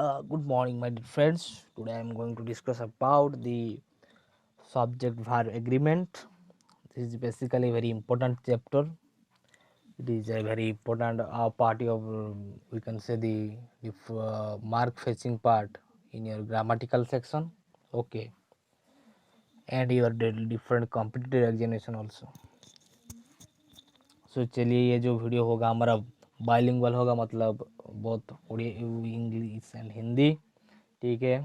Good morning, my dear friends. Today I am going to discuss about the subject verb agreement. This is basically a very important chapter. It is a very important part of we can say the mark fetching part in your grammatical section. Okay, and your different competitive examination also. सो चलिए ये जो video होगा हमारा bilingual होगा, मतलब बहुत English and Hindi. ठीक है,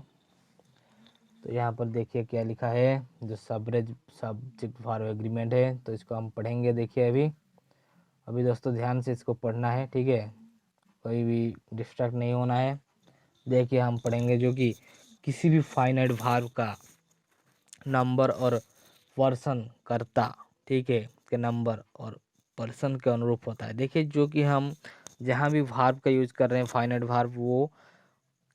तो यहाँ पर देखिए क्या लिखा है, जो सब्जेक्ट वर्ब एग्रीमेंट है, तो इसको हम पढ़ेंगे। देखिए अभी अभी दोस्तों ध्यान से इसको पढ़ना है, ठीक है, कोई भी डिस्ट्रैक्ट नहीं होना है। देखिए हम पढ़ेंगे जो कि किसी भी फाइनाइट वर्ब का नंबर और पर्सन करता, ठीक है, के नंबर और पर्सन के अनुरूप होता है। देखिए जो कि हम जहाँ भी वर्ब का यूज कर रहे हैं फाइनाइट वर्ब, वो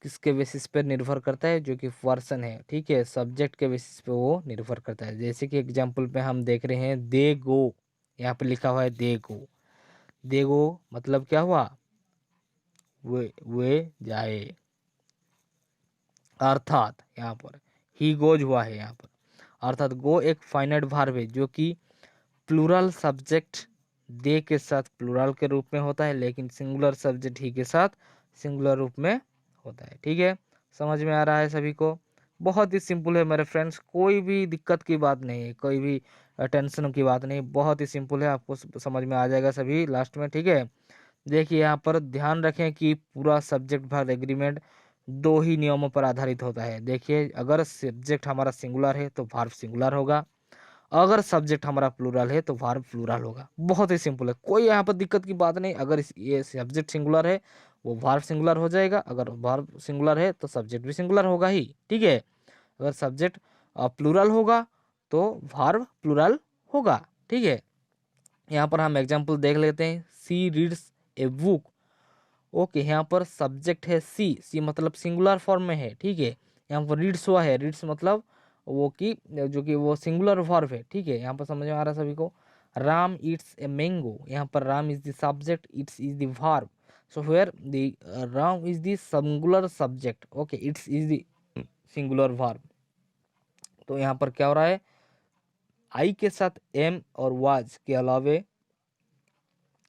किसके बेसिस पे निर्भर करता है, जो कि पर्सन है, ठीक है, सब्जेक्ट के बेसिस पे वो निर्भर करता है। जैसे कि एग्जांपल पे हम देख रहे हैं दे गो, यहाँ पे लिखा हुआ है दे गो। दे गो मतलब क्या हुआ, वे जाए, अर्थात यहाँ पर ही गोज हुआ है यहाँ पर, अर्थात गो एक फाइनाइट वर्ब है जो कि प्लूरल सब्जेक्ट दे के साथ प्लूरल के रूप में होता है, लेकिन सिंगुलर सब्जेक्ट ही के साथ सिंगुलर रूप में होता है। ठीक है, समझ में आ रहा है सभी को? बहुत ही सिंपल है मेरे फ्रेंड्स, कोई भी दिक्कत की बात नहीं है, कोई भी टेंशन की बात नहीं, बहुत ही सिंपल है, आपको समझ में आ जाएगा सभी लास्ट में। ठीक है, देखिए यहाँ पर ध्यान रखें कि पूरा सब्जेक्ट वर्ब एग्रीमेंट दो ही नियमों पर आधारित होता है। देखिए अगर सब्जेक्ट हमारा सिंगुलर है तो वर्ब सिंगुलर होगा, अगर सब्जेक्ट हमारा प्लूरल है तो वर्ब प्लूरल होगा। बहुत ही सिंपल है, कोई यहाँ पर दिक्कत की बात नहीं। अगर ये सब्जेक्ट सिंगुलर है वो वर्ब सिंगुलर हो जाएगा, अगर वर्ब सिंगुलर है तो सब्जेक्ट भी सिंगुलर होगा ही। ठीक है, अगर सब्जेक्ट प्लूरल होगा तो वर्ब प्लूरल होगा। ठीक है, यहाँ पर हम एग्जाम्पल देख लेते हैं। सी रीड्स ए बुक। ओके, यहाँ पर सब्जेक्ट है सी, सी मतलब सिंगुलर फॉर्म में है। ठीक है, यहाँ पर रीड्स हुआ है, रीड्स मतलब वो की जो कि वो सिंगुलर वर्ब है। ठीक है, यहाँ पर समझ में आ रहा है सभी को? राम ईट्स ए मैंगो, यहाँ पर Ram is the subject, its is the verb. So where the Ram is the singular subject, okay, its is the singular verb. तो यहाँ पर क्या हो रहा है, आई के साथ एम और वाज के अलावे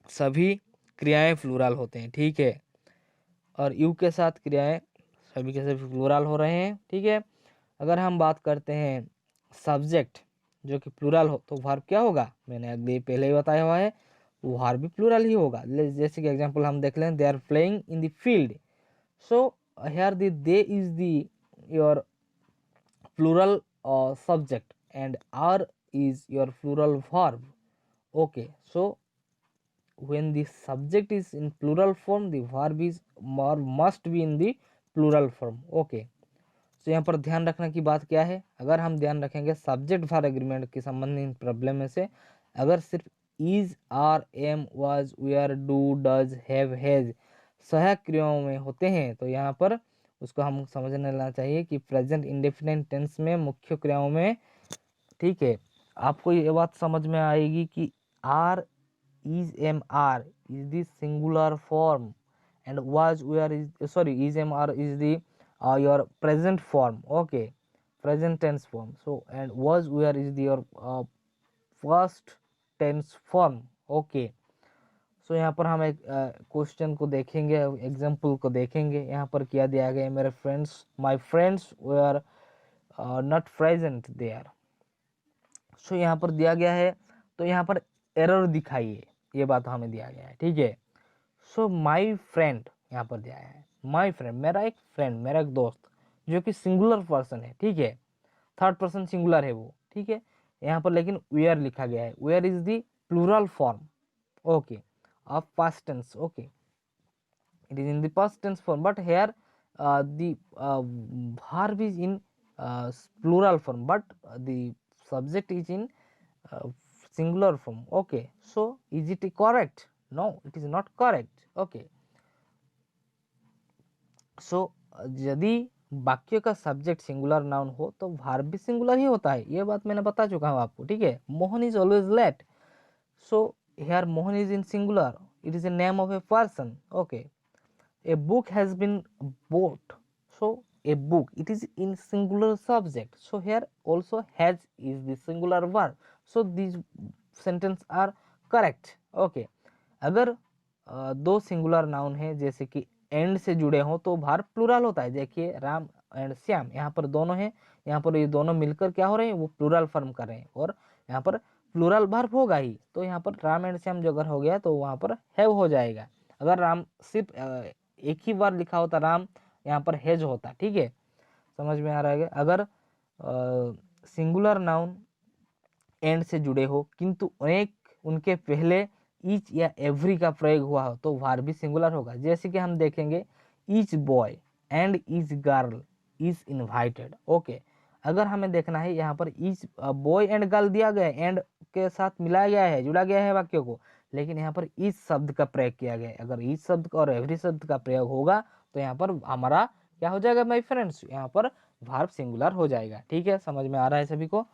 सभी क्रियाएं प्लूरल होते हैं। ठीक है, और यू के साथ क्रियाएं सभी के सभी प्लूरल हो रहे हैं। ठीक है, अगर हम बात करते हैं सब्जेक्ट जो कि प्लूरल हो तो वर्ब क्या होगा, मैंने अगले पहले ही बताया हुआ है, वो वर्ब भी प्लूरल ही होगा। जैसे कि एग्जांपल हम देख लें, they are playing in the field. So here the they is the your plural subject and are is your plural verb. Okay, so when the subject is in plural form the verb is or must be in the plural form. Okay, तो यहाँ पर ध्यान रखने की बात क्या है, अगर हम ध्यान रखेंगे सब्जेक्ट वर्ब एग्रीमेंट के संबंधित प्रॉब्लम में से, अगर सिर्फ is are am was were do does have has सहायक क्रियाओं में होते हैं तो यहाँ पर उसको हम समझने लेना चाहिए कि प्रेजेंट इंडेफिनिट टेंस में मुख्य क्रियाओं में, ठीक है, आपको ये बात समझ में आएगी कि are is mr is the singular form and was where is sorry is mr is the your present form. Okay, present tense form. So and was where is the your first tense form. Okay, सो यहाँ पर हम एक question को देखेंगे, example को देखेंगे। यहाँ पर क्या दिया गया है मेरे friends, my friends were not present there. So यहाँ पर दिया गया है, तो यहाँ पर एरर दिखाइए, ये बात हमें दिया गया है। ठीक है, सो माई फ्रेंड यहाँ पर दिया है, माई फ्रेंड मेरा एक फ्रेंड, मेरा एक दोस्त, जो कि सिंगुलर पर्सन है। ठीक है, थर्ड पर्सन सिंगुलर है वो। ठीक है, यहाँ पर लेकिन वेयर लिखा गया है, were is the plural form, okay, of past tense. Okay, it is in the past tense form, but here the verb is in plural form, but the subject is in uh, singular form. Okay, so is it correct? No, it is not correct. Okay, so यदि वाक्य का subject singular noun हो तो verb भी singular ही होता है, ये बात मैंने बता चुका हूँ आपको। ठीक है, Mohan is always late, so here Mohan is in singular, it is a name of a person. Okay, a book has been bought So a book, it is in singular subject. So here also has is the singular verb. So these sentence are correct. Okay, अगर दो singular noun है जैसे कि and से जुड़े हों तो verb plural होता है। देखिए राम एंड श्याम, यहाँ पर दोनों हैं, यहाँ पर ये दोनों मिलकर क्या हो रहे हैं, वो प्लूरल फॉर्म कर रहे हैं और यहाँ पर प्लूरल वर्ब होगा ही। तो यहाँ पर राम एंड श्याम जो अगर हो गया तो वहाँ पर हैव हो जाएगा। अगर राम सिर्फ एक ही बार लिखा होता राम, यहाँ पर हैज होता। ठीक है, समझ में आ रहा है। अगर सिंगुलर नाउन एंड से जुड़े हो किंतु अनेक उनके पहले ईच या एवरी का प्रयोग हुआ हो तो वर्ब भी सिंगुलर होगा। जैसे कि हम देखेंगे each boy and each girl is invited. Okay, अगर हमें देखना है यहाँ पर ईच बॉय एंड गर्ल दिया गया है, एंड के साथ मिलाया गया है, जुड़ा गया है वाक्यों को, लेकिन यहाँ पर ईच शब्द का प्रयोग किया गया है। अगर ईच शब्द और एवरी शब्द का प्रयोग होगा तो यहाँ पर हमारा क्या हो जाएगा माय फ्रेंड्स, यहाँ पर वर्ब सिंगुलर हो जाएगा। ठीक है, समझ में आ रहा है सभी को।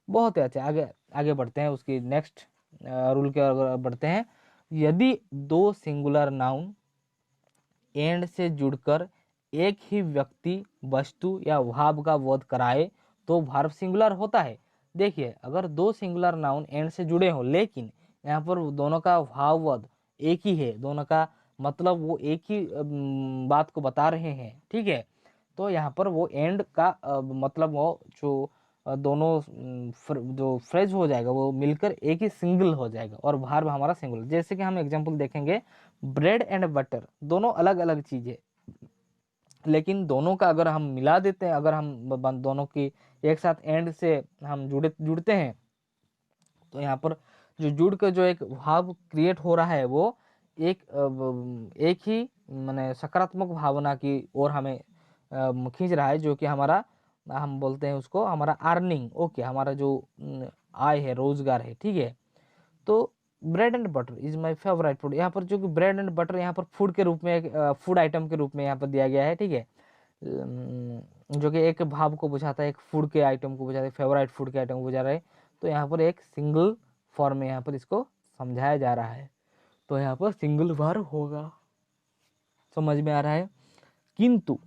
बहुत ही अच्छे, आगे आगे बढ़ते हैं, उसकी नेक्स्ट रूल के ओर बढ़ते हैं। यदि दो सिंगुलर नाउन एंड से जुड़कर एक ही व्यक्ति, वस्तु या भाव का बोध कराए तो वर्ब सिंगुलर होता है। देखिए अगर दो सिंगुलर नाउन एंड से जुड़े हों लेकिन यहाँ पर दोनों का भाववद एक ही है, दोनों का मतलब वो एक ही बात को बता रहे हैं। ठीक है, तो यहाँ पर वो एंड का मतलब वो जो दोनों जो फ्रेज हो जाएगा वो मिलकर एक ही सिंगल हो जाएगा और वर्ब हमारा सिंगल। जैसे कि हम एग्जांपल देखेंगे, ब्रेड एंड बटर दोनों अलग अलग चीज़ है, लेकिन दोनों का अगर हम मिला देते हैं, अगर हम दोनों की एक साथ एंड से हम जुड़ते हैं तो यहाँ पर जो जुड़ के जो एक भाव क्रिएट हो रहा है वो एक ही माने सकारात्मक भावना की ओर हमें खींच रहा है, जो कि हमारा हम बोलते हैं उसको हमारा अर्निंग। ओके, हमारा जो आय है, रोजगार है। ठीक है, तो bread and butter is my favourite food, यहाँ पर जो कि ब्रेड एंड बटर यहाँ पर फूड के रूप में, एक फूड आइटम के रूप में यहाँ पर दिया गया है। ठीक है, जो कि एक भाव को बुझाता है, एक फूड के आइटम को बुझाता है, फेवरेट फूड के आइटम को बुझा रहा है। तो यहाँ पर एक सिंगल फॉर्म में यहाँ पर इसको समझाया जा रहा है, तो यहाँ पर सिंगल वर्ब होगा। समझ में आ रहा है। किंतु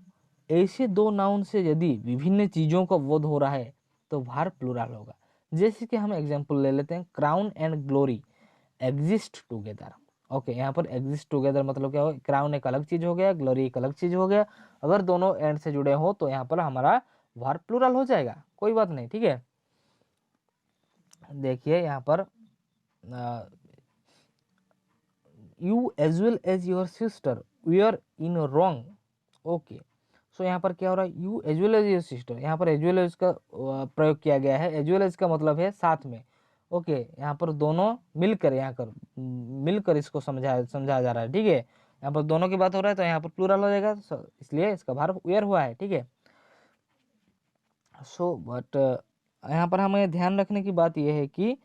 ऐसे दो नाउन से यदि विभिन्न चीजों का बोध हो रहा है तो वर्ब प्लूरल होगा। जैसे कि हम एग्जांपल ले लेते हैं, crown and glory exist together. Okay, यहाँ पर एग्जिस्ट टुगेदर मतलब क्या हो, क्राउन एक अलग चीज हो गया, ग्लोरी एक अलग चीज हो गया। अगर दोनों एंड से जुड़े हो तो यहाँ पर हमारा वर्ब प्लूरल हो जाएगा, कोई बात नहीं। ठीक है, देखिए यहाँ पर you as well as your sister we are in wrong. Okay, so यहाँ पर क्या हो रहा है, you as well as your sister, यहाँ पर एज वेल एज का प्रयोग किया गया है। एज वेल एज का मतलब है साथ में। ओके, यहाँ पर दोनों मिलकर, यहाँ कर मिलकर इसको समझाया जा रहा है। ठीक है, यहाँ पर दोनों की बात हो रहा है तो यहाँ पर प्लूरल हो जाएगा, इसलिए इसका वर्ब वेयर हुआ है। ठीक है, सो बट यहाँ पर हमें ध्यान रखने की बात यह है कि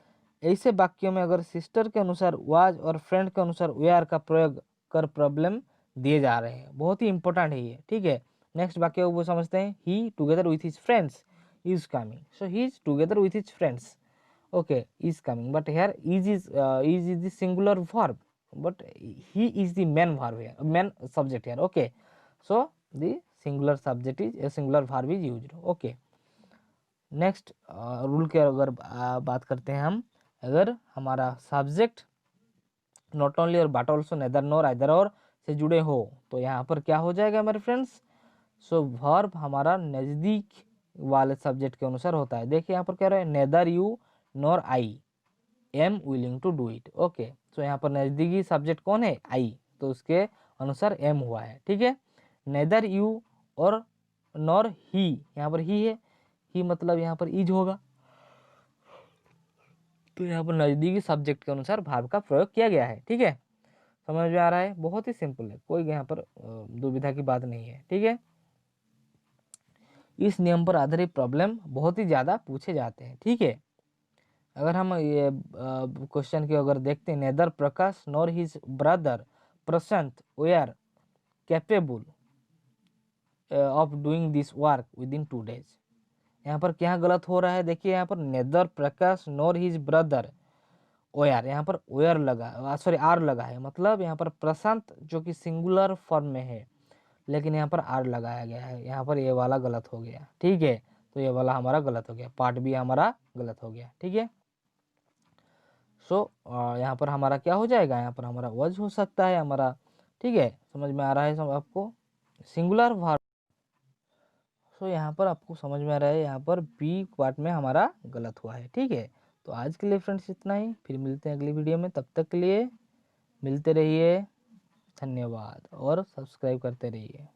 ऐसे वाक्यों में अगर सिस्टर के अनुसार वाज और फ्रेंड के अनुसार वेयर का प्रयोग कर प्रॉब्लम दिए जा रहे हैं, बहुत ही इंपॉर्टेंट है ये। ठीक है, नेक्स्ट वाक्य वो समझते हैं, he together with his friends is coming. So he is together with his friends. Okay, is coming, but here is the singular verb, but he is the main verb here, main subject here. Okay, so the singular subject is a singular verb is used. Okay, next rule के अगर बात करते हैं हम, अगर हमारा subject not only और but also neither nor either और से जुड़े हो तो यहाँ पर क्या हो जाएगा मेरे फ्रेंड्स, सो वर्ब हमारा नज़दीक वाले सब्जेक्ट के अनुसार होता है। देखिए यहाँ पर क्या रहा है, neither you nor I am willing to do it. Okay, so यहाँ पर नज़दीकी सब्जेक्ट कौन है, आई, तो उसके अनुसार एम हुआ है। ठीक है, नेदर यू और नॉर ही, यहाँ पर ही है, ही मतलब यहाँ पर इज होगा, तो यहाँ पर नज़दीकी सब्जेक्ट के अनुसार वर्ब का प्रयोग किया गया है। ठीक है, समझ में आ रहा है, बहुत ही सिंपल है, कोई यहाँ पर दुविधा की बात नहीं है। ठीक है, इस नियम पर आधारित प्रॉब्लम बहुत ही ज़्यादा पूछे जाते हैं। ठीक है, अगर हम ये क्वेश्चन की अगर देखते हैं, neither Prakash nor his brother Prashant were capable of doing this work within 2 days। यहाँ पर क्या गलत हो रहा है, देखिए यहाँ पर nether Prakash nor his brother ओयर, यहाँ पर ओयर लगा, सॉरी आर लगा है, मतलब यहाँ पर प्रशांत जो कि सिंगुलर फॉर्म में है, लेकिन यहाँ पर आर लगाया गया है, यहाँ पर ये वाला गलत हो गया। ठीक है, तो ये वाला हमारा गलत हो गया, पार्ट बी हमारा गलत हो गया। ठीक है, सो यहाँ पर हमारा क्या हो जाएगा, यहाँ पर हमारा वज हो सकता है हमारा। ठीक है, समझ में आ रहा है सब आपको, सिंगुलर वर्ब। सो यहाँ पर आपको समझ में आ रहा है, यहाँ पर बी पार्ट में हमारा गलत हुआ है। ठीक है, तो आज के लिए फ्रेंड्स इतना ही, फिर मिलते हैं अगली वीडियो में, तब तक के लिए मिलते रहिए, धन्यवाद और सब्सक्राइब करते रहिए।